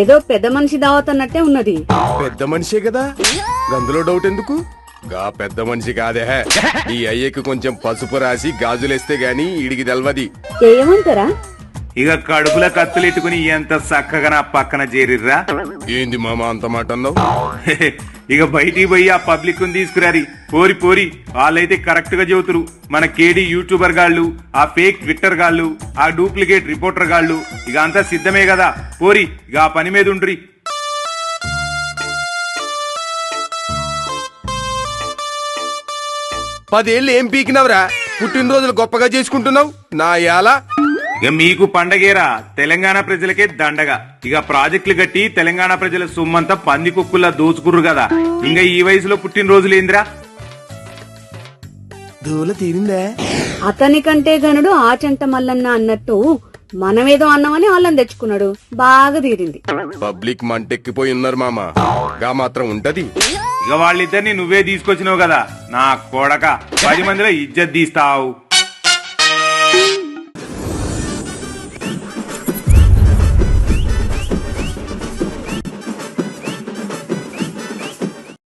ఏదో పెద్ద మనిషి దావత్ అన్నట్టే ఉన్నది. పెద్ద మనిషే కదా, అందులో డౌట్ ఎందుకు? గా పెద్ద మనిషి కాదే, ఈ అయ్యకి కొంచెం పసుపు రాసి గాజులేస్తే గాని ఈడికి తెల్వది. ఏమంటారా? ఇక కడుపుల కత్తులెట్టుకుని ఎంత చక్కగా నా పక్కన చేరిర్రా. ఏంది మామ అంత మాట అన్నావు? ఇక బయటికి పోయి ఆ పబ్లిక్ ని తీసుకురారి. పోరి పోరి, వాళ్ళైతే కరెక్ట్ గా చెబుతురు. మన కేడీ యూట్యూబర్ గాళ్ళు, ఆ ఫేక్ ట్విట్టర్ గాళ్ళు, ఆ డూప్లికేట్ రిపోర్టర్ గాళ్ళు ఇక అంతా సిద్ధమే కదా. పోరి ఇక ఆ పని మీద ఉండ్రి. పదేళ్ళు ఏం పీకినవరా? పుట్టినరోజులు గొప్పగా చేసుకుంటున్నావు. నా యాల ఇక మీకు పండగేరా, తెలంగాణ ప్రజలకే దండగా. ఇక ప్రాజెక్టులు కట్టి తెలంగాణ ప్రజల సొమ్మంతా పంది కుక్కుల్లా దోచుకుర్రు కదా. ఇంకా ఈ వయసులో పుట్టినరోజులేందిరా? దూల తీరిందే. అతనికంటే గనుడు ఆచంట మల్లన్న అన్నట్టు మనమేదో అన్నామని వాళ్ళని తెచ్చుకున్నాడు. బాగా తీరింది. పబ్లిక్ మంటెక్కిపోయి ఉన్నారు మామ, గా మాత్రం ఉంటది. ఇక వాళ్ళిద్దరిని నువ్వే తీసుకొచ్చినావు కదా నా కొడక. 10 మందిలో ఇజ్జత్ తీస్తావు.